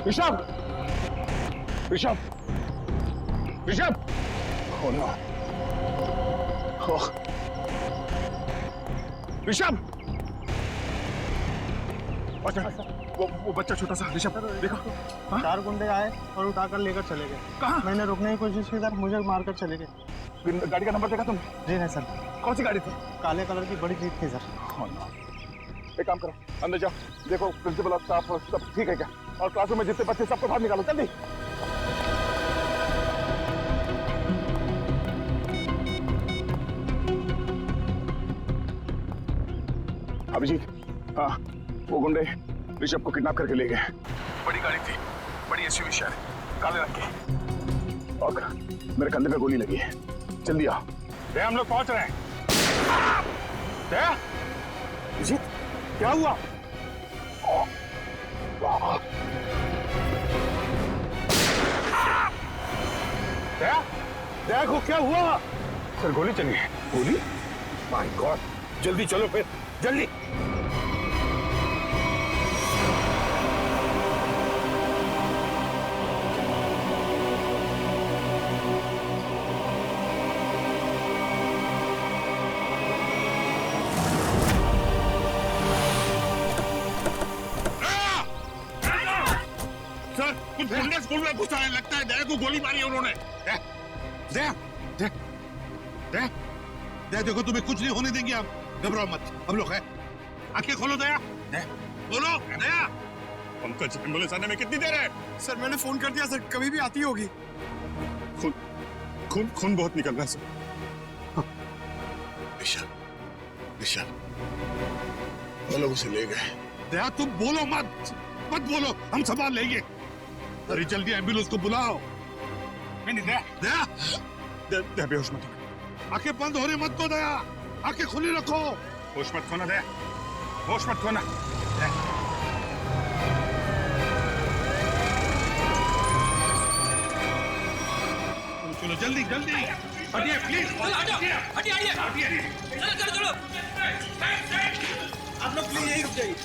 Rishabh, Rishabh, Rishabh, oh no, oh, Rishabh, वो बच्चा छोटा सा ऋषभ देखो। हाँ? 4 गुंडे आए और उठाकर लेकर चले गए। कहाँ? मैंने रुकने की कोशिश की सर, मुझे मारकर चले गए। गाड़ी का नंबर देखा तुम? जी नहीं सर। कौन सी गाड़ी थी? काले कलर की बड़ी जीप थी सर। oh no. एक काम करो, अंदर जाओ, देखो प्रिंसिपल और स्टाफ सब ठीक है क्या, और क्लासरूम में जितने बच्चे सबको बाहर निकालो जल्दी। अभिजीत, हाँ, वो गुंडे ऋषभ को किडनैप करके ले गए। बड़ी गाड़ी थी, बड़ी एसयूवी शायद, काले रंग की, और मेरे कंधे पे गोली लगी है। जल्दी आओ। दया, हम लोग पहुंच रहे हैं। दया, अभिजीत, क्या हुआ? दया, दया को क्या हुआ? सर गोली चली है। गोली? माय गॉड, जल्दी चलो फिर, जल्दी। सर, कुछ गुंडे स्कूल में घुस आए, लगता है दया को गोली मारी है उन्होंने। दया, दया, दया, दया, देखो तुम्हें कुछ नहीं होने देंगे हम, घबराओ मत, हम लोग हैं। आंखें खोलो दया, दया, बोलो दया। पंकज, एम्बुलेंस आने में कितनी देर है? सर मैंने फोन कर दिया सर, कभी भी आती होगी। खून, खून, खून बहुत निकल रहा है सर। विशाल, विशाल, वो लोग उसे ले गए। दया तुम बोलो मत, मत बोलो, हम संभाल लेंगे। अरे जल्दी एम्बुलेंस को बुलाओ। नहीं, दया, दया, दया बेहोश मत हो। आंखें बंद होने मत दो दया, आंखें खुली रखो। होश मत खोना दया, होश मत खोना। चलो जल्दी जल्दी, हटिए प्लीज, हटिए हटिए हटिए, चलो चलो आप लोग प्लीज यही रुक जाइए।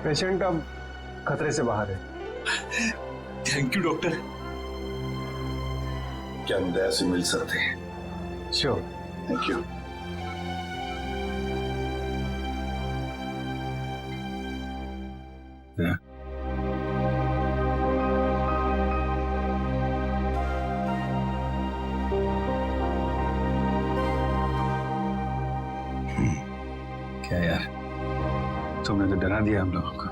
पेशेंट अब खतरे से बाहर है। Thank you doctor. क्या हम दया से मिल सकते हैं? श्योर। Thank you. क्या यार, तुमने तो डरा दिया हम लोगों को।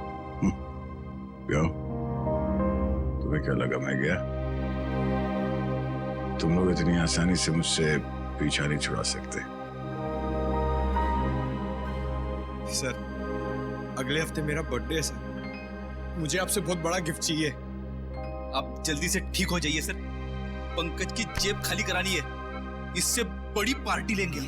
क्यों? तुम्हें क्या लगा मैं गया? तुम लोग इतनी आसानी से मुझसे पीछा नहीं छुड़ा सकते। सर अगले हफ्ते मेरा बर्थडे है सर, मुझे आपसे बहुत बड़ा गिफ्ट चाहिए। आप जल्दी से ठीक हो जाइए सर, पंकज की जेब खाली करानी है, इससे बड़ी पार्टी लेंगे।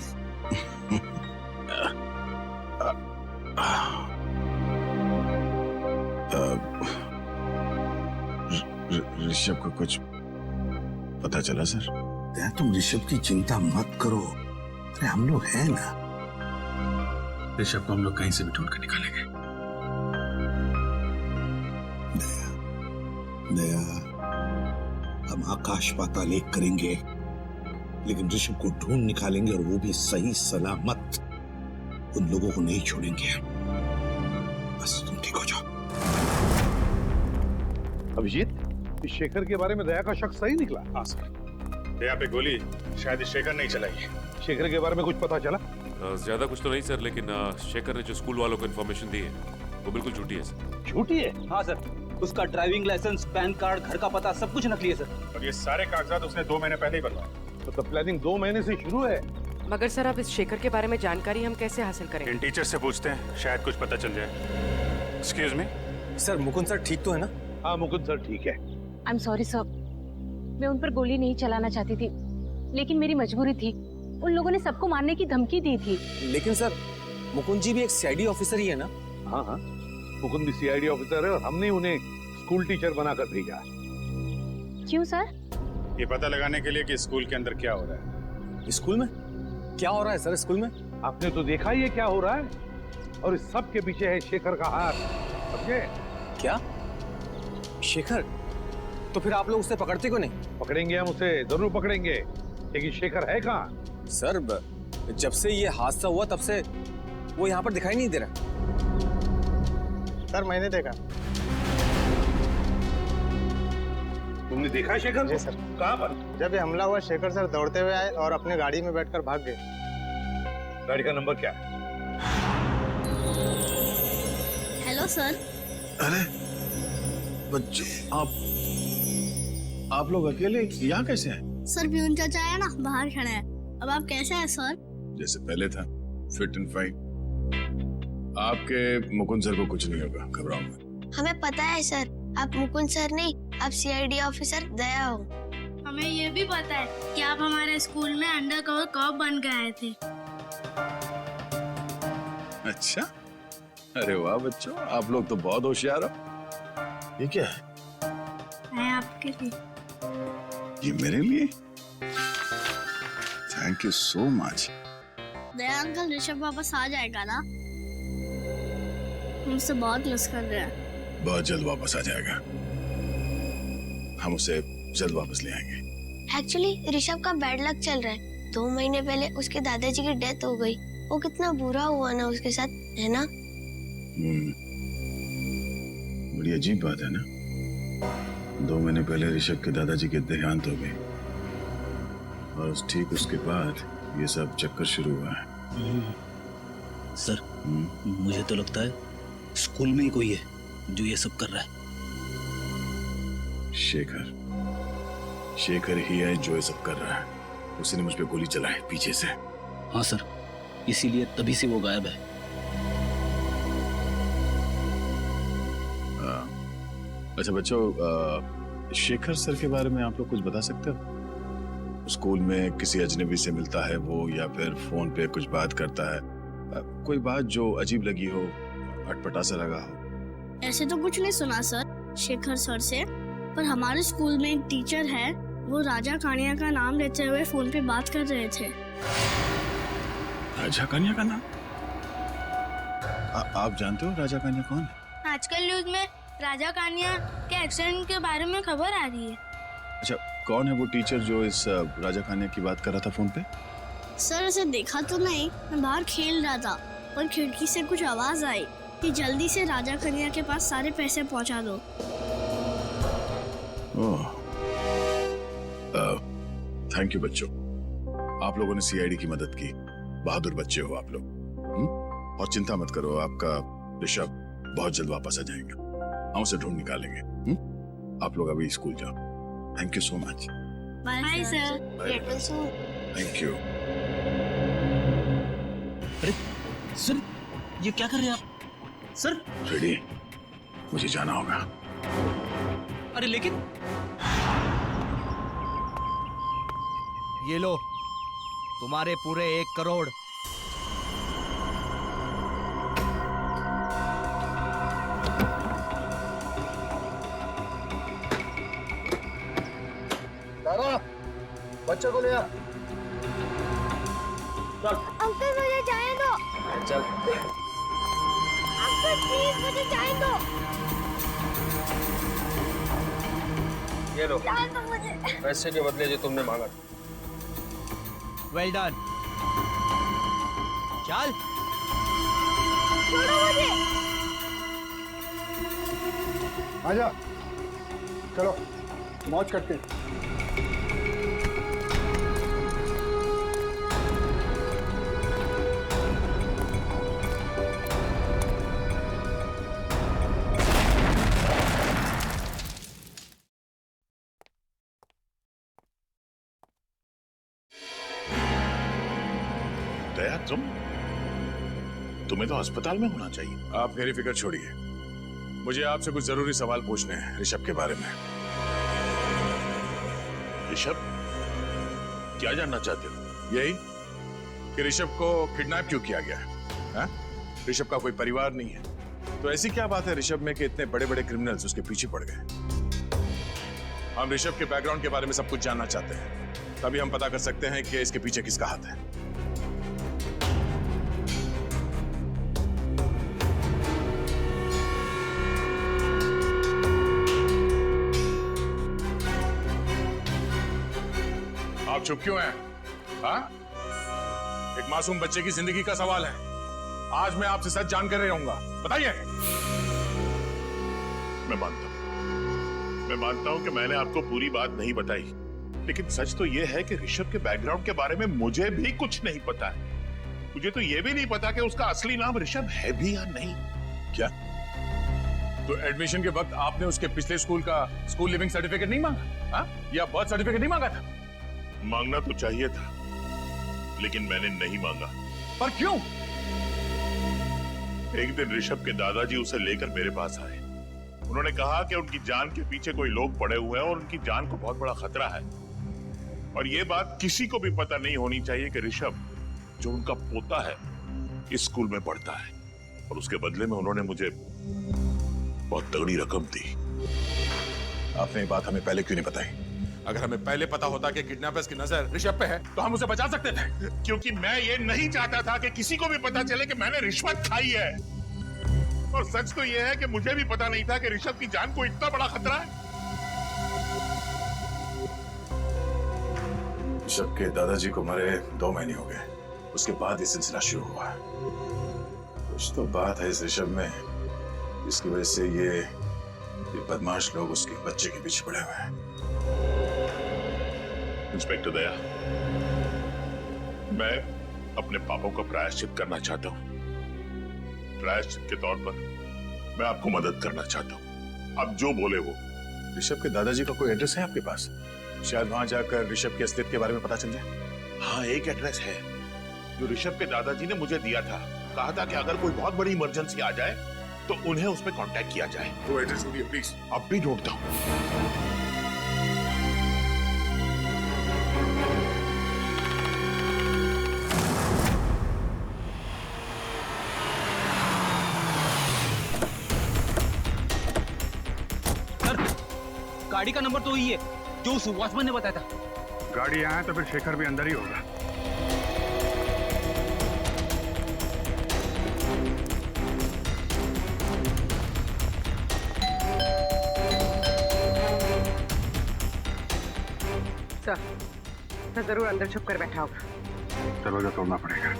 ऋषभ को कुछ पता चला सर? तुम ऋषभ की चिंता मत करो, अरे हम लोग हैं ना। ऋषभ को हम लोग कहीं से भी ढूंढ कर निकालेंगे। दया, हम आकाश पाताल एक करेंगे, लेकिन ऋषभ को ढूंढ निकालेंगे और वो भी सही सलामत। उन लोगों को नहीं छोड़ेंगे। बस तुम ठीक हो जाओ। अभिजीत, इस शेखर के बारे में दया का शक सही निकला? हाँ सर, दया पे गोली शायद इस शेखर नहीं चलाई। शेखर के बारे में कुछ पता चला? ज्यादा कुछ तो नहीं सर, लेकिन शेखर ने जो स्कूल वालों को इन्फॉर्मेशन दी है वो बिल्कुल झूठी है सर। झूठी है? हाँ सर, उसका ड्राइविंग लाइसेंस, पैन कार्ड, घर का पता सब कुछ नकली है सर। और ये सारे कागजात उसने 2 महीने पहले ही बनवाए। तो प्लानिंग 2 महीने से शुरू है। मगर सर, अब इस शेखर के बारे में जानकारी हम कैसे हासिल करेंगे? इन टीचर से पूछते हैं, शायद कुछ पता चल जाए। Excuse me sir, Mukund sir ठीक तो है ना? हाँ मुकुंद सर ठीक है। आई एम सॉरी सर, मैं उन पर गोली नहीं चलाना चाहती थी, लेकिन मेरी मजबूरी थी। उन लोगों ने सबको मारने की धमकी दी थी। लेकिन सर, मुकुंद जी भी एक सीआईडी ऑफिसर ही है ना? हाँ हाँ, मुकुंद भी सीआईडी ऑफिसर है और हमने उन्हें स्कूल टीचर बनाकर भेजा। क्यों सर? ये पता लगाने के लिए कि स्कूल के अंदर क्या हो रहा है। स्कूल में क्या हो रहा है सर? स्कूल में आपने तो देखा ही है क्या हो रहा है, और इस सब के पीछे है शेखर का हाथ, समझे? क्या? शेखर? तो फिर आप लोग उसे पकड़ते क्यों नहीं? पकड़ेंगे, हम उसे जरूर पकड़ेंगे, लेकिन शेखर है कहाँ? सर, जब से ये हादसा हुआ तब से वो यहाँ पर दिखाई नहीं दे रहा। सर, मैंने देखा। तुमने देखा शेखर? जी सर। कहाँ पर? जब ये हमला हुआ, शेखर सर दौड़ते हुए आए और अपने गाड़ी में बैठकर भाग गए। गाड़ी का नंबर क्या है? Hello sir. अरे बच्चों, आप लोग अकेले यहाँ कैसे हैं? सर, प्यून चाचा है ना, बाहर खड़ा है। अब आप कैसे हैं सर? जैसे पहले था, फिट एंड फाइन। आपके मुकुंद सर को कुछ नहीं होगा, घबराओ मत। हमें पता है सर, आप मुकुंद सर नहीं, आप सीआईडी ऑफिसर दया हो। हमें ये भी पता है कि आप हमारे स्कूल में अंडर कवर कॉप बन के आए थे। अच्छा, अरे वाह बच्चों, आप लोग तो बहुत होशियार हो। ये क्या है? मैं आपके लिए। ये मेरे लिए? Thank you so much. Daya uncle, Rishabh वापस आ जाएगा ना? हमसे बहुत मिस कर रहे हैं। बहुत जल्द वापस आ जाएगा, हम उसे जल्द वापस ले आएंगे। एक्चुअली ऋषभ का बैड लक चल रहा है। 2 महीने पहले उसके दादाजी की डेथ हो गई। वो कितना बुरा हुआ ना उसके साथ, है ना? बड़ी अजीब बात है ना। 2 महीने पहले ऋषभ के दादाजी के देहांत हो गई और ठीक उसके बाद ये सब चक्कर शुरू हुआ है। सर, मुझे तो लगता है स्कूल में ही कोई है जो ये सब कर रहा है। शेखर ही है जो ये सब कर रहा है। उसी ने मुझ पे गोली चलाई पीछे से। हाँ सर, इसीलिए तभी से वो गायब है। अच्छा बच्चों, शेखर सर के बारे में आप लोग कुछ बता सकते हो? स्कूल में किसी अजनबी से मिलता है वो, या फिर फोन पे कुछ बात करता है? कोई बात जो अजीब लगी हो, अटपटा सा लगा हो? ऐसे तो कुछ नहीं सुना सर शेखर सर से, पर हमारे स्कूल में एक टीचर है, वो राजा कानिया का नाम लेते हुए फोन पे बात कर रहे थे। राजा कानिया का नाम? आप जानते हो राजा कानिया कौन है? आजकल न्यूज में राजा कानिया के एक्सीडेंट के बारे में खबर आ रही है। अच्छा, कौन है वो टीचर जो इस राजा कानिया की बात कर रहा था फोन पे? सर, उसे देखा तो नहीं, मैं बाहर खेल रहा था, पर खिड़की से कुछ आवाज आई कि जल्दी से राजा कन्या के पास सारे पैसे पहुंचा दो। थैंक यू बच्चों, आप लोगों ने सीआईडी की मदद की। बहादुर बच्चे हो आप लोग। और चिंता मत करो, आपका ऋषभ बहुत जल्द वापस आ जाएगा। हम उसे ढूंढ निकालेंगे। आप लोग अभी स्कूल जाओ। Thank you so much. Bye sir. Thank you. अरे सर, ये क्या कर रहे हैं आप? सर रेडी, मुझे जाना होगा। अरे लेकिन ये लो, तुम्हारे पूरे 1 करोड़। बच्चों को ले आ। अंकल, मुझे जाने दो। चल। अंकल प्लीज, मुझे जाने दो। ये लो डाल दो मुझे। पैसे के बदले जो तुमने मांगा। Well done. चल छोड़ो मुझे। आजा, चलो मौज करते हैं। दया, तुम्हें तो अस्पताल में होना चाहिए। आप मेरी फिक्र छोड़िए, मुझे आपसे कुछ जरूरी सवाल पूछने हैं ऋषभ के बारे में। ऋषभ, क्या जानना चाहते हो? यही कि ऋषभ को किडनैप क्यों किया गया है? ऋषभ का कोई परिवार नहीं है, तो ऐसी क्या बात है ऋषभ में कि इतने बड़े बड़े क्रिमिनल्स उसके पीछे पड़ गए? हम ऋषभ के बैकग्राउंड के बारे में सब कुछ जानना चाहते हैं, तभी हम पता कर सकते हैं कि इसके पीछे किसका हाथ है। आप चुप क्यों हैं? हाँ? एक मासूम बच्चे की जिंदगी का सवाल है। आज मैं आपसे सच जानकर रहूंगा, बताइए। मैं मानता हूं कि मैंने आपको पूरी बात नहीं बताई, लेकिन सच तो यह है कि ऋषभ के बैकग्राउंड के बारे में मुझे भी कुछ नहीं पता है। मुझे तो यह भी नहीं पता कि उसका असली नाम ऋषभ है भी या नहीं। क्या? तो एडमिशन के वक्त आपने उसके पिछले स्कूल का स्कूल लिविंग सर्टिफिकेट नहीं मांगा? हाँ? या बर्थ सर्टिफिकेट नहीं मांगा था? मांगना तो चाहिए था, लेकिन मैंने नहीं मांगा। पर क्यों? एक दिन ऋषभ के दादाजी उसे लेकर मेरे पास आए। उन्होंने कहा कि उनकी जान के पीछे कोई लोग पड़े हुए हैं और उनकी जान को बहुत बड़ा खतरा है, और यह बात किसी को भी पता नहीं होनी चाहिए कि ऋषभ, जो उनका पोता है, इस स्कूल में पढ़ता है। और उसके बदले में उन्होंने मुझे बहुत तगड़ी रकम दी। आपने ये बात हमें पहले क्यों नहीं बताई? अगर हमें पहले पता होता कि किडनैपर्स की नजर ऋषभ पे है, तो हम उसे बचा सकते थे। क्योंकि मैं ये नहीं चाहता था कि किसी को भी पता चले कि मैंने रिश्वत खाई है। और सच तो ये है कि मुझे भी पता नहीं था कि ऋषभ की जान को इतना बड़ा खतरा है। ऋषभ के दादाजी को मरे 2 महीने हो गए, उसके बाद ये सिलसिला शुरू हुआ। कुछ तो बात है इस ऋषभ में, जिसकी वजह से ये बदमाश लोग उसके बच्चे के पीछे पड़े हुए हैं। इंस्पेक्टर दया, मैं अपने पापों का प्रायश्चित करना चाहता हूं। प्रायश्चित के तौर पर मैं आपको मदद करना चाहता हूं। आप जो बोले वो। ऋषभ के दादाजी का कोई एड्रेस है आपके पास? शायद वहां जाकर ऋषभ की असलियत के बारे में पता चल जाए। हाँ, एक एड्रेस है जो ऋषभ के दादाजी ने मुझे दिया था। कहा था कि अगर कोई बहुत बड़ी इमरजेंसी आ जाए तो उन्हें उस पर कांटेक्ट किया जाए। वो एड्रेस दीजिए प्लीज। अब भी ढूंढता हूं। गाड़ी का नंबर तो यही है जो उस वॉचमैन ने बताया था। गाड़ी यहाँ है तो फिर शेखर भी अंदर ही होगा। सर जरूर अंदर छुप कर बैठा होगा। दरवाजा तोड़ना पड़ेगा।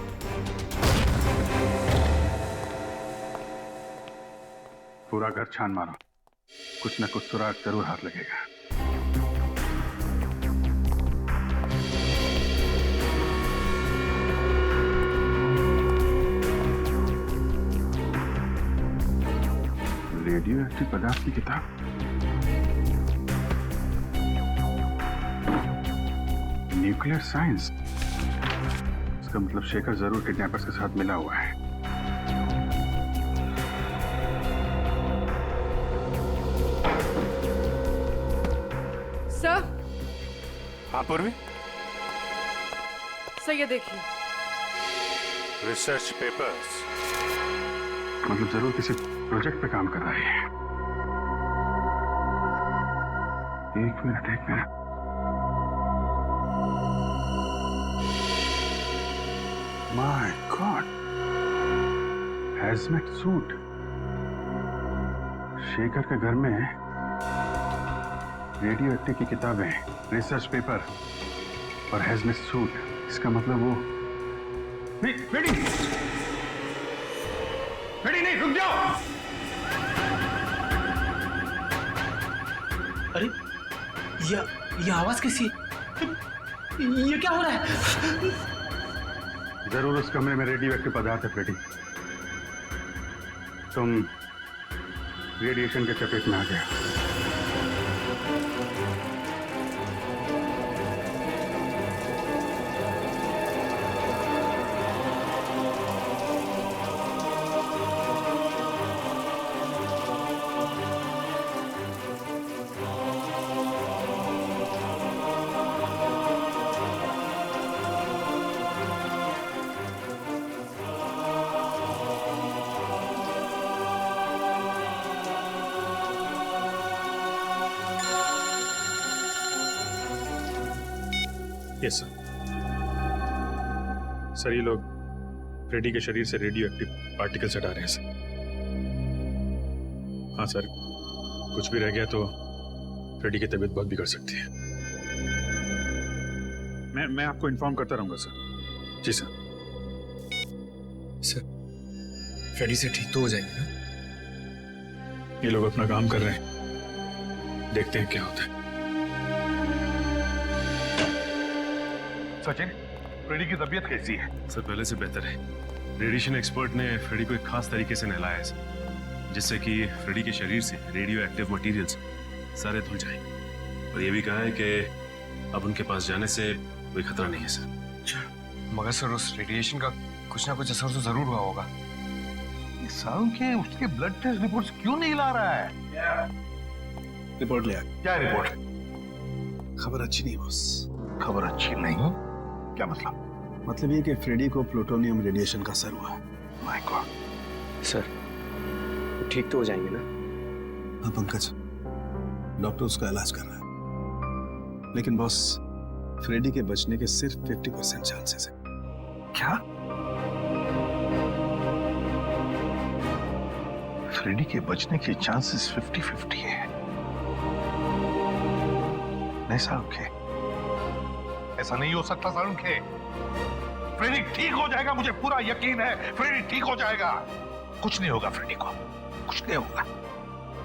पूरा घर छान मारो, कुछ न कुछ सुराग जरूर हाथ लगेगा। रेडियो एक्टिव पदार्थ की किताब, न्यूक्लियर साइंस। इसका मतलब शेखर जरूर किडनैपर्स के साथ मिला हुआ है। सर। हाँ पूर्वी, सर ये देखिए। रिसर्च पेपर्स, मतलब जरूर किसी प्रोजेक्ट पे काम कर रहा है। एक मिनट। My god, hazmat suit. Shekhar के घर में रेडियो एक्टिव की किताबें, रिसर्च पेपर और हैजमेट सूट। इसका मतलब वो नहीं, फ्रेडी नहीं, रुक जाओ। अरे ये आवाज कैसी है? ये क्या हो रहा है? जरूर उस कमरे में रेडियो एक्टिव पदार्थ है फ्रेडी। तुम रेडिएशन के चपेट में आ गया। यस सर, ये लोग फ्रेडी के शरीर से रेडियो एक्टिव पार्टिकल्स हटा रहे हैं सर। हाँ सर, कुछ भी रह गया तो फ्रेडी की तबीयत बहुत बिगड़ सकती है। मैं आपको इन्फॉर्म करता रहूंगा सर। जी सर। सर, फ्रेडी से ठीक तो हो जाएंगे ना? ये लोग अपना काम कर रहे हैं, देखते हैं क्या होता है। सचिन, फ्रेडी की तबीयत कैसी है? सर पहले से बेहतर है। रेडिएशन एक्सपर्ट ने फ्रेडी को एक खास तरीके से नहलाया है सर, जिससे कि फ्रेडी के शरीर से रेडियो एक्टिव मटेरियल्स सारे धुल जाएं। और ये भी कहा है कि अब उनके पास जाने से कोई खतरा नहीं है सर। मगर सर उस रेडिएशन का कुछ ना कुछ असर तो जरूर हुआ होगा। ये सालों के उसके ब्लड टेस्ट रिपोर्ट्स क्यों नहीं ला रहा है? रिपोर्ट ले आ। क्या रिपोर्ट? खबर अच्छी नहीं बॉस। खबर अच्छी नहीं? क्या मतलब? मतलब ये कि फ्रेडी को प्लूटोनियम रेडिएशन का असर हुआ है। My God. सर ठीक तो हो जाएंगे ना? हाँ पंकज, डॉक्टर उसका इलाज कर रहा है, लेकिन बॉस फ्रेडी के बचने के सिर्फ 50% चांसेस है। क्या? फ्रेडी के बचने के चांसेस 50-50 है? नहीं सारुखे, ऐसा नहीं हो सकता सारुखे। फ्रेडी ठीक हो जाएगा, मुझे पूरा यकीन है फ्रेडी ठीक हो जाएगा। कुछ नहीं होगा फ्रेडी को, कुछ नहीं होगा।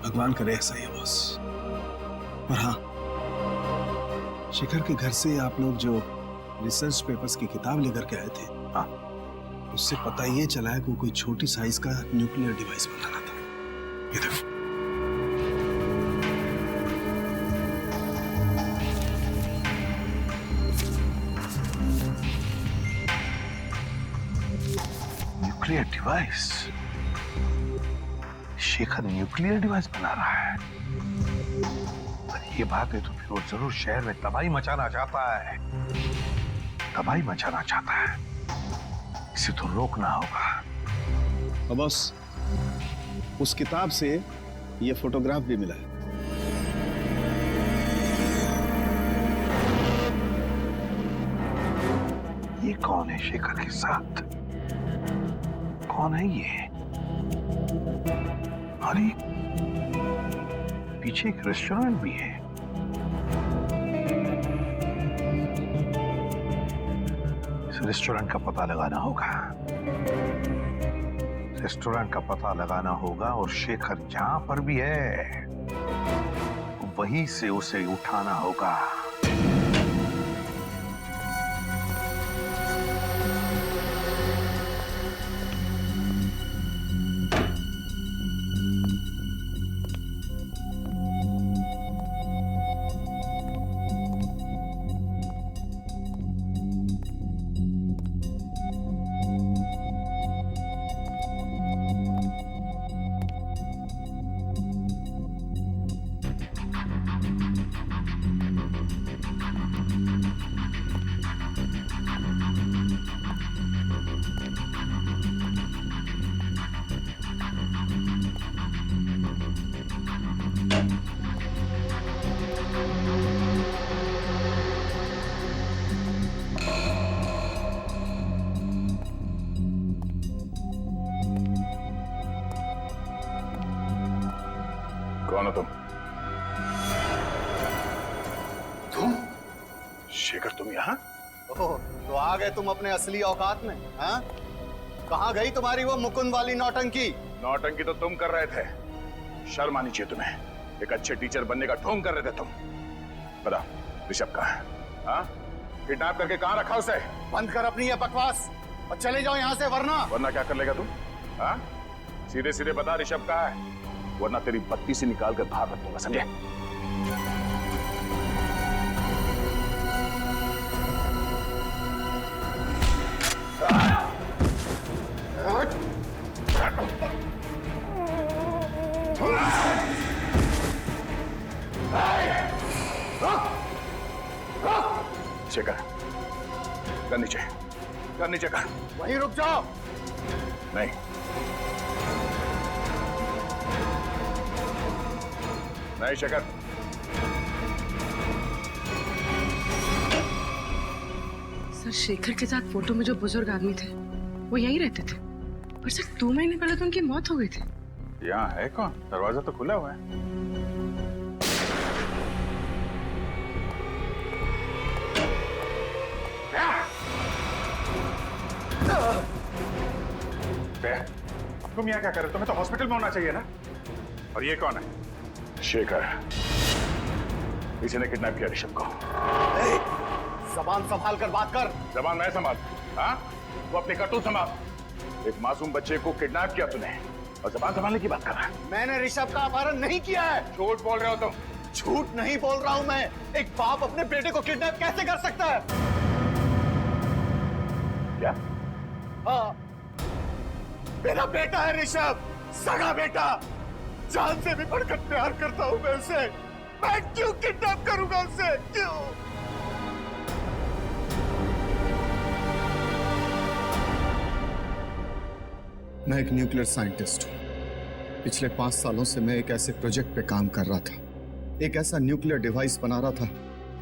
भगवान करे ऐसा ही बॉस। और हाँ, शेखर के घर से आप लोग जो रिसर्च पेपर्स की किताब लेकर के आए थे, हाँ, उससे पता ये चला है कि वो कोई छोटी साइज का न्यूक्लियर डिवाइस बनाना था। ये देखो। Nuclear device? Shekhar nuclear device बना रहा है? ये बात है तो फिर वो जरूर शहर में तबाही मचाना चाहता है। तबाही मचाना चाहता है, इसे तो रोकना होगा। और बॉस, उस किताब से ये फोटोग्राफ भी मिला है। ये कौन है शेखर के साथ? कौन है ये? अरे पीछे एक रेस्टोरेंट भी है। इस रेस्टोरेंट का पता लगाना होगा। रेस्टोरेंट का पता लगाना होगा और शेखर जहां पर भी है वहीं से उसे उठाना होगा। कौन हो तुम? शेखर तुम यहाँ? ओह, तो आ गए तुम अपने असली औकात में, हाँ? कहाँ गई तुम्हारी वो मुकुंद वाली नौटंकी? नौटंकी तो तुम कर रहे थे। शर्म आनी चाहिए तुम्हें। एक अच्छे टीचर बनने का ढोंग कर रहे थे तुम। बता ऋषभ कहाँ है? हाँ? किडनैप करके कहाँ रखा उसे? बंद कर अपनी ये बकवास और चले जाओ यहाँ से, वरना क्या कर लेगा तू? हाँ? सीधे सीधे बता ऋषभ कहाँ है, वरना तेरी बत्ती से निकाल कर बाहर रख दूंगा, समझे? शेखर, कर नीचे कर। वहीं रुक जाओ। नहीं, नहीं शेखर। सर, शेखर के साथ फोटो में जो बुजुर्ग आदमी थे वो यहीं रहते थे, पर सर 2 महीने पहले तो उनकी मौत हो गई थी। यहाँ है कौन? दरवाजा तो खुला हुआ है। तुम यहाँ क्या कर रहे हो? तुम्हें तो हॉस्पिटल में होना चाहिए ना। और ये कौन है? शेखर। इसी ने किडनैप किया ऋषभ को। जबान संभाल कर बात कर। जबान मैं संभाल? हाँ? वो अपनी करतूत संभाल। एक मासूम बच्चे को किडनैप किया तूने और जबान संभालने की बात कर रहा है। मैंने ऋषभ का अपहरण नहीं किया है। झूठ बोल रहे हो तुम। झूठ नहीं बोल रहा हूं मैं। एक बाप अपने बेटे को किडनैप कैसे कर सकता है? क्या? हाँ, मेरा बेटा है ऋषभ, सगा बेटा। जान से भी बढ़कर प्यार करता हूं मैं उसे। मैं क्यों किडनैप करूंगा उसे? क्यों? मैं एक न्यूक्लियर साइंटिस्ट हूं। पिछले 5 सालों से मैं एक ऐसे प्रोजेक्ट पे काम कर रहा था, एक ऐसा न्यूक्लियर डिवाइस बना रहा था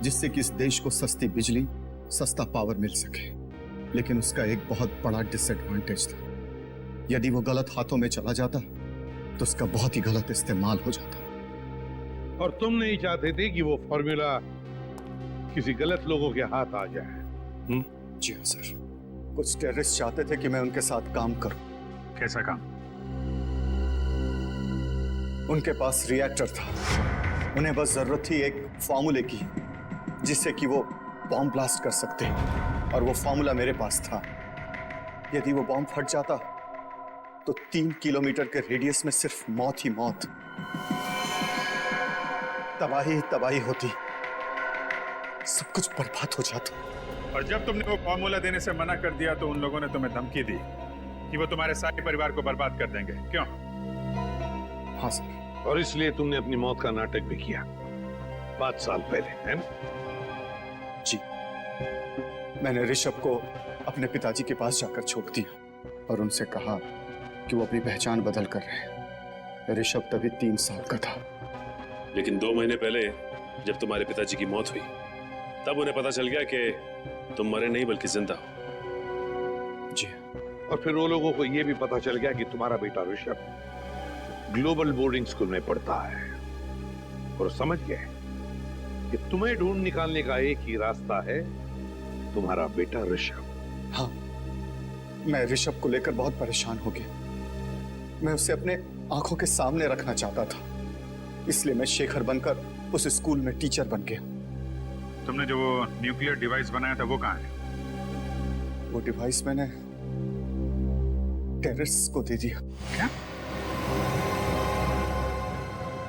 जिससे कि इस देश को सस्ती बिजली, सस्ता पावर मिल सके। लेकिन उसका एक बहुत बड़ा डिसएडवांटेज था। यदि वो गलत हाथों में चला जाता तो उसका बहुत ही गलत इस्तेमाल हो जाता। और तुम नहीं चाहते थे कि वो फॉर्मूला किसी गलत लोगों के हाथ आ जाए? जी हाँ सर। कुछ टेररिस्ट चाहते थे कि मैं उनके साथ काम करूं। कैसा काम? उनके पास रिएक्टर था। उन्हें बस जरूरत थी एक फॉर्मूले की जिससे कि वो बॉम्ब ब्लास्ट कर सकते, और वो फॉर्मूला मेरे पास था। यदि वो बॉम्ब फट जाता तो 3 किलोमीटर के रेडियस में सिर्फ मौत ही मौत, तबाही तबाही होती, सब कुछ बर्बाद हो जाता। और जब तुमने वो फॉर्मूला देने से मना कर दिया तो उन लोगों ने तुम्हें धमकी दी कि वो तुम्हारे सारे परिवार को बर्बाद कर देंगे, क्यों? हाँ सर। और इसलिए तुमने अपनी मौत का नाटक भी किया 5 साल पहले, है ना? जी। मैंने ऋषभ को अपने पिताजी के पास जाकर छोड़ दिया और उनसे कहा कि वो अपनी पहचान बदल कर रहे। ऋषभ तभी 3 साल का था। लेकिन 2 महीने पहले जब तुम्हारे पिताजी की मौत हुई तब उन्हें पता चल गया कि तुम मरे नहीं बल्कि जिंदा हो। जी। और फिर वो लोगों को यह भी पता चल गया कि तुम्हारा बेटा ऋषभ ग्लोबल बोर्डिंग स्कूल में पढ़ता है, और समझ गए कि तुम्हें ढूंढ निकालने का एक ही रास्ता है, तुम्हारा बेटा ऋषभ। हाँ, मैं ऋषभ को लेकर बहुत परेशान हो गया। मैं उसे अपने आंखों के सामने रखना चाहता था, इसलिए मैं शेखर बनकर उस स्कूल में टीचर बन गया। तुमने जो वो न्यूक्लियर डिवाइस बनाया था वो कहाँ है? वो डिवाइस मैंने टेररिस्ट को दे दिया। क्या?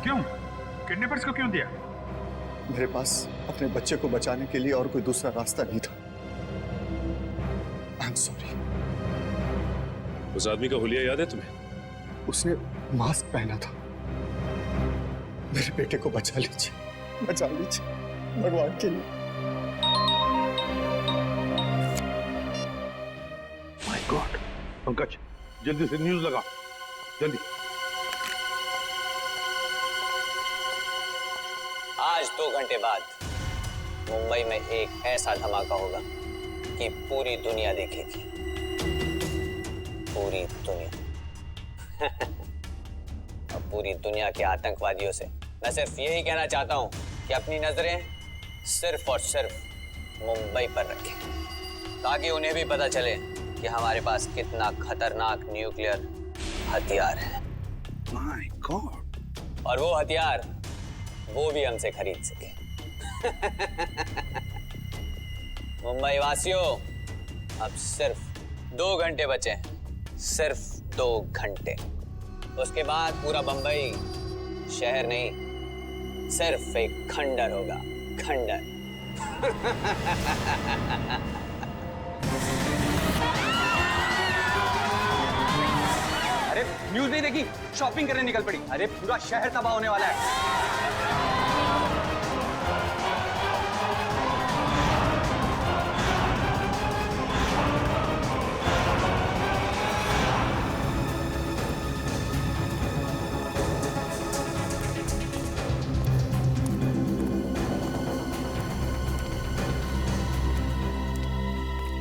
क्यों? किडनैपर्स को क्यों दिया? मेरे पास अपने बच्चे को बचाने के लिए और कोई दूसरा रास्ता नहीं था। I am sorry. उस आदमी का हुलिया याद है तुम्हें? उसने मास्क पहना था। मेरे बेटे को बचा लीजिए, बचा लीजिए भगवान के लिए। माय गॉड, पंकज जल्दी से न्यूज लगा, जल्दी। आज 2 घंटे बाद मुंबई में एक ऐसा धमाका होगा कि पूरी दुनिया देखेगी, पूरी दुनिया। और पूरी दुनिया के आतंकवादियों से मैं सिर्फ यही कहना चाहता हूं कि अपनी नजरें सिर्फ और सिर्फ मुंबई पर रखें, ताकि उन्हें भी पता चले कि हमारे पास कितना खतरनाक न्यूक्लियर हथियार है। My God. और वो हथियार वो भी हमसे खरीद सके। मुंबई वासियों, अब सिर्फ 2 घंटे बचे हैं, सिर्फ 2 घंटे। उसके बाद पूरा बंबई शहर नहीं, सिर्फ एक खंडर होगा, खंडर। अरे न्यूज़ नहीं देखी, शॉपिंग करने निकल पड़ी। अरे पूरा शहर तबाह होने वाला है।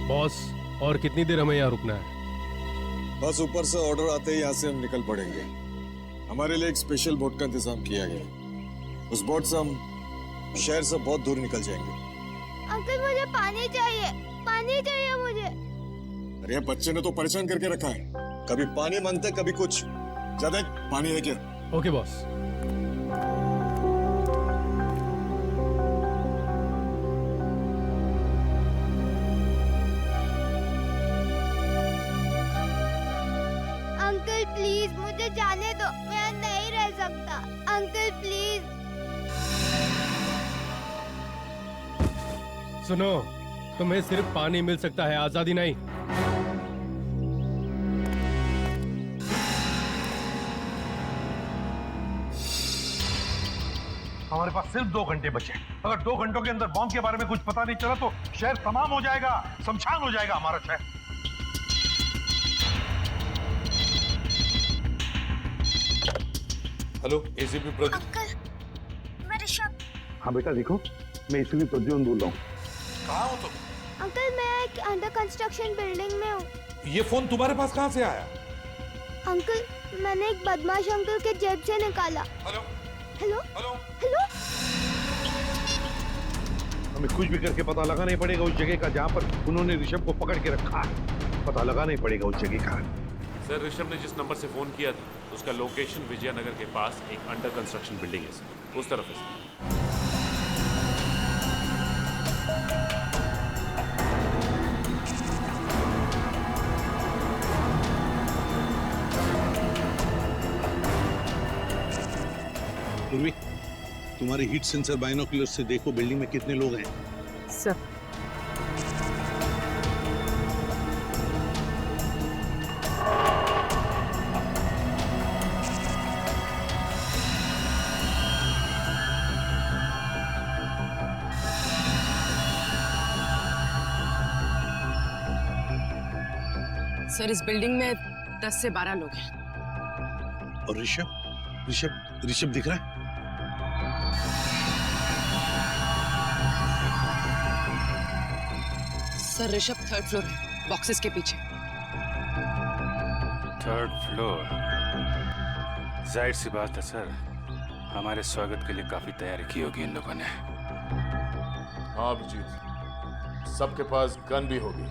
बॉस, और कितनी देर हमें यहाँ रुकना है? बस ऊपर से ऑर्डर आते ही यहाँ से हम निकल पड़ेंगे। हमारे लिए एक स्पेशल बोट का इंतजाम किया गया। उस बोट से हम शहर से बहुत दूर निकल जाएंगे। अंकल मुझे पानी चाहिए, पानी चाहिए मुझे। अरे बच्चे ने तो परेशान करके रखा है, कभी पानी मांगता है कभी कुछ। ज्यादा पानी है क्या? Okay boss. अंकल प्लीज मुझे जाने दो, मैं नहीं रह सकता। Uncle please. सुनो, तुम्हें सिर्फ पानी मिल सकता है, आजादी नहीं। हमारे पास सिर्फ 2 घंटे बचे। अगर 2 घंटों के अंदर बॉम्ब के बारे में कुछ पता नहीं चला तो शहर तमाम हो जाएगा, शमशान हो जाएगा हमारा शहर। Hello, ACP Pradyumna. अंकल, मैं ऋषभ। हाँ बेटा देखो, मैं एसीपी प्रद्युम्न बोल रहा हूँ। कहाँ हो तुम? अंकल मैं एक अंडर कंस्ट्रक्शन बिल्डिंग में हूँ। ये फोन तुम्हारे पास कहाँ से आया? अंकल मैंने एक बदमाश अंकल के जेब से निकाला। Hello hello hello hello. हमें कुछ भी करके पता लगाना ही पड़ेगा उस जगह का जहाँ पर उन्होंने ऋषभ को पकड़ के रखा है। पता लगाना ही पड़ेगा उस जगह का। सर, ऋषभ ने जिस नंबर से फोन किया था उसका लोकेशन विजयनगर के पास एक अंडर कंस्ट्रक्शन बिल्डिंग है सर, उस तरफ है पूर्वी, तुम्हारे हीट सेंसर बाइनोकुलर से देखो बिल्डिंग में कितने लोग हैं। सब। सर इस बिल्डिंग में 10 से 12 लोग हैं। और ऋषभ ऋषभ ऋषभ दिख रहा है? सर ऋषभ 3rd फ्लोर है, बॉक्सेस के पीछे। 3rd floor? जाहिर सी बात है सर, हमारे स्वागत के लिए काफी तैयारी की होगी इन लोगों ने। हाँ अभिजीत, सबके पास गन भी होगी।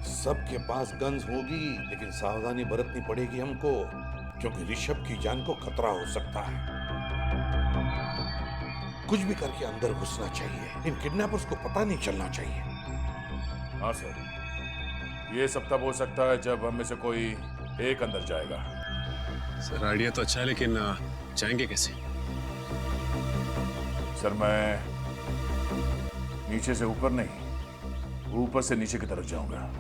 सबके पास गन्स होगी, लेकिन सावधानी बरतनी पड़ेगी हमको, क्योंकि ऋषभ की जान को खतरा हो सकता है। कुछ भी करके अंदर घुसना चाहिए, इन किडनैपर्स को पता नहीं चलना चाहिए। हाँ सर, ये सब तब हो सकता है जब हम में से कोई एक अंदर जाएगा। सर आइडिया तो अच्छा है, लेकिन जाएंगे कैसे? सर मैं नीचे से ऊपर नहीं, ऊपर से नीचे की तरफ जाऊंगा।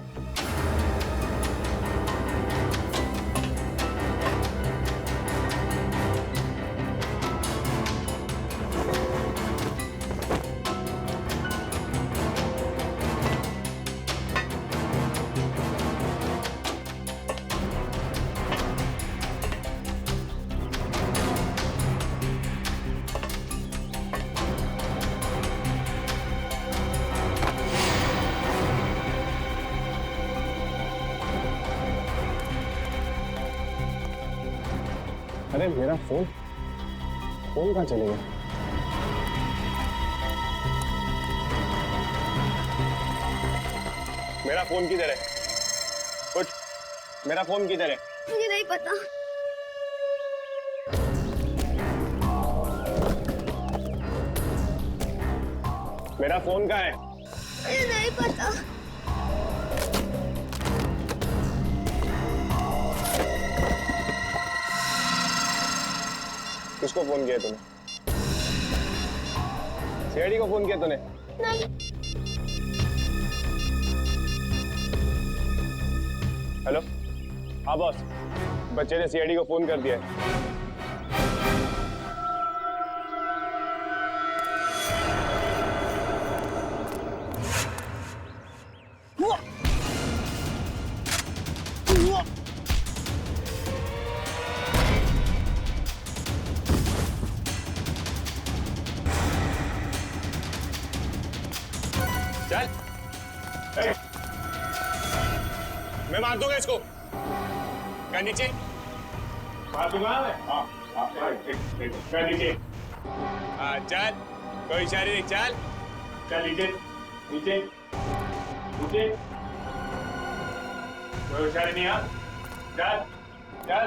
अरे मेरा फोन कहाँ चले गया? मेरा फोन किधर है? उठ, मेरा फोन किधर है? मुझे नहीं पता। मेरा फोन कहाँ है? मुझे नहीं पता। किसको फोन किया तूने? सीआईडी को फोन किया तूने? नहीं। हेलो, हाँ बॉस, बच्चे ने सीआईडी को फोन कर दिया है। चल, मैं मार दूंगा इसको। क्या नीचे? मार दूंगा मैं। क्या नीचे? हाँ चल, कोई इशारे नहीं, चल चल नीचे नीचे नीचे, कोई इशारे नहीं। हाँ चल चल।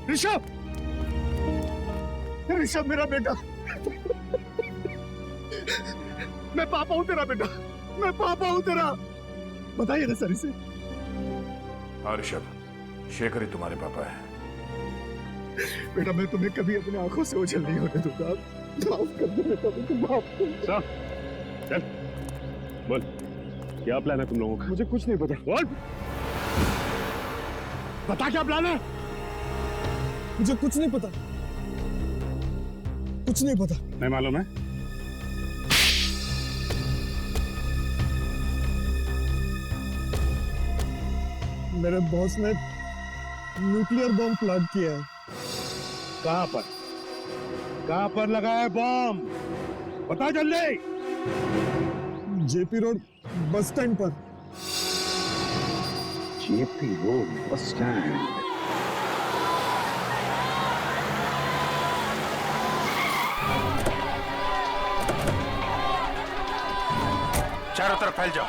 ऋषभ, ऋषभ मेरा बेटा, मैं पापा हूं तेरा बेटा, मैं पापा हूं तेरा। बताइए ना सर इसे। हाँ ऋषभ, शेखर ही तुम्हारे पापा है। बेटा मैं तुम्हें कभी अपनी आंखों से ओझल नहीं होने दूंगा। माफ कर दो बेटा, मुझे माफ कर। चल बोल, क्या प्लान है तुम लोगों का? मुझे कुछ नहीं पता। बोल, बता क्या प्लान है? मुझे कुछ नहीं पता, कुछ नहीं पता। नहीं मालूम है? मेरे बॉस ने न्यूक्लियर बॉम्ब प्लांट किया है। कहां पर? कहां पर लगा है बॉम्ब? बता जल्दी। जेपी रोड बस स्टैंड पर। JP road bus stand. चारों तरफ फैल जाओ,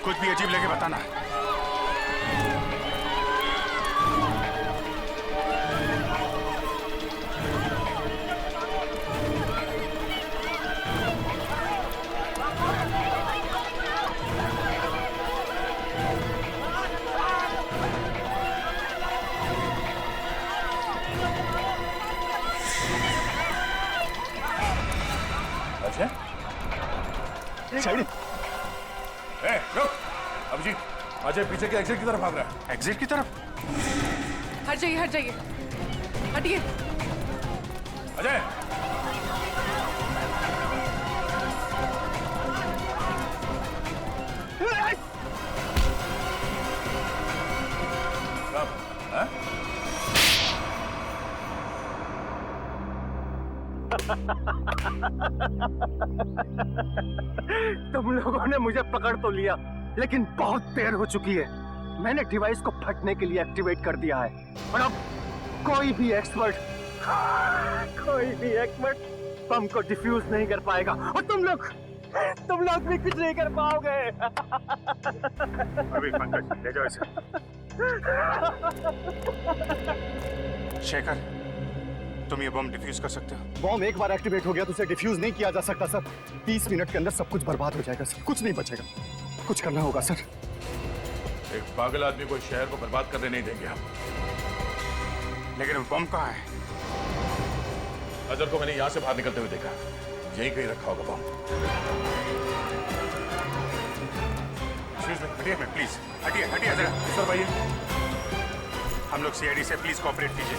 कुछ भी अजीब लगे बताना। साइड। ए, रुक। अभिजीत, अजय पीछे के एग्जिट की तरफ भाग रहा है। एग्जिट की तरफ? हट जाइए, हट जाइए, हटिए। अजय, तुम लोगों ने मुझे पकड़ तो लिया, लेकिन बहुत देर हो चुकी है। मैंने डिवाइस को फटने के लिए एक्टिवेट कर दिया है और अब कोई भी एक्सपर्ट बम को डिफ्यूज नहीं कर पाएगा और तुम लोग भी कुछ नहीं कर पाओगे। अभी पंकज, ले जाओ इसे। शेखर, तुम ये बम डिफ्यूज कर सकते हो? बॉम्ब एक बार एक्टिवेट हो गया तो उसे डिफ्यूज नहीं किया जा सकता सर। 30 मिनट के अंदर सब कुछ बर्बाद हो जाएगा सर, कुछ नहीं बचेगा। कुछ करना होगा सर। एक पागल आदमी को शहर को बर्बाद करने नहीं देंगे हम। लेकिन वो बम कहाँ है? अजर को मैंने यहां से बाहर निकलते हुए देखा, यहीं कहीं रखा होगा बम। हटिए प्लीज, हटिए हटिए जरा। सर भाई, हम लोग सीआईडी से प्लीज कोऑपरेट कीजिए।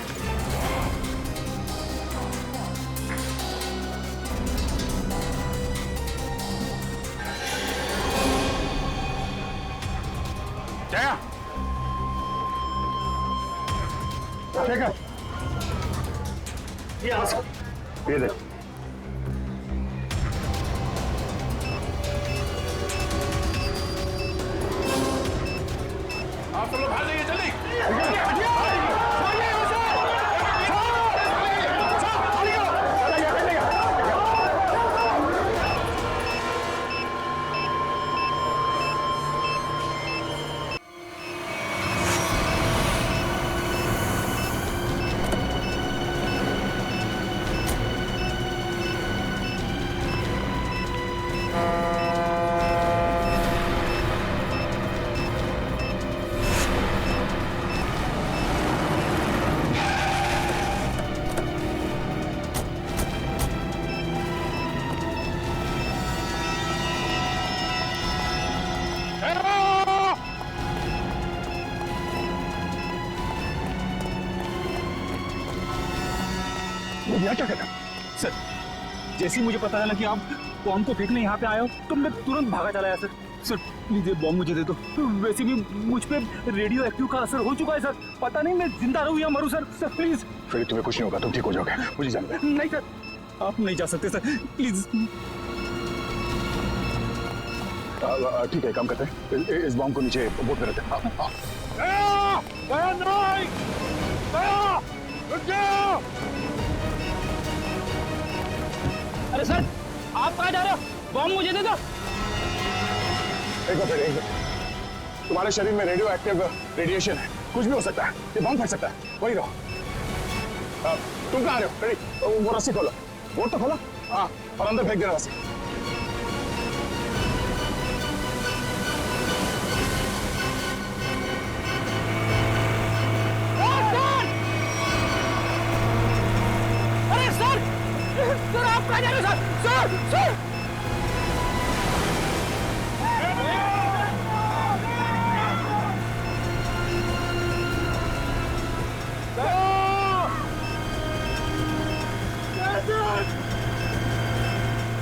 जया, शेखर, ये देख। आप सब लोग बाहर जाइए जल्दी। यहाँ क्या करना सर? जैसे ही मुझे पता चला कि आप बॉम्ब को फेंकने यहाँ पे आए हो तो मैं तुरंत भागा चला आया सर। सर प्लीज ये बॉम्ब मुझे दे दो। वैसे भी मुझ पे रेडियो एक्टिव का असर हो चुका है सर। पता नहीं मैं जिंदा रहूँ या मरूँ सर। Sir please. फिर तुम्हें कुछ नहीं होगा, तुम ठीक हो जाओगे, मुझे जाना है। नहीं सर, आप नहीं जा सकते सर, प्लीज। ठीक है, काम करते हैं, इस बॉम्ब को नीचे बोट में रखते हैं। अरे सर, आप कहाँ जा रहे हो? बॉम्ब मुझे दे दो। एक मिनट, तुम्हारे शरीर में रेडियो एक्टिव रेडिएशन है, कुछ भी हो सकता है, ये बॉम्ब फट सकता है, वही रहो। तुम कहाँ आ रहे हो? रेडी, वो रस्सी खोलो, बोट तो खोलो। हाँ, और अंदर फेंक देना रस्सी। सर आप कहाँ जा रहे हो सर? सर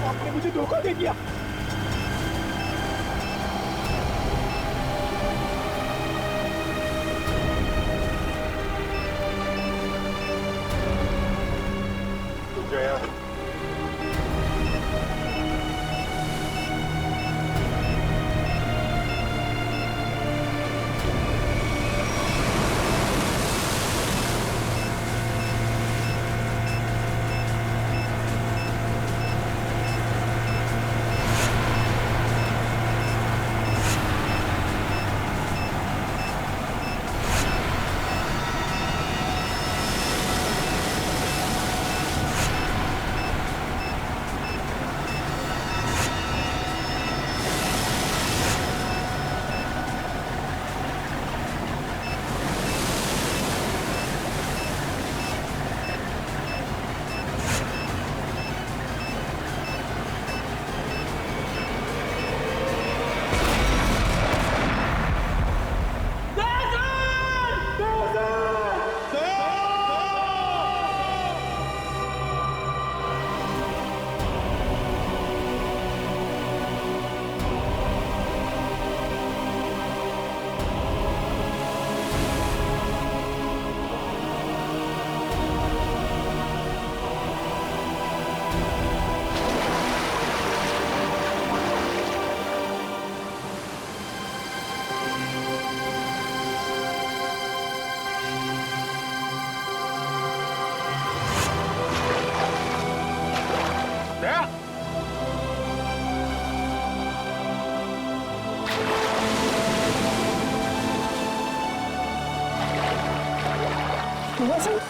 आपने मुझे धोखा दे दिया। वैसे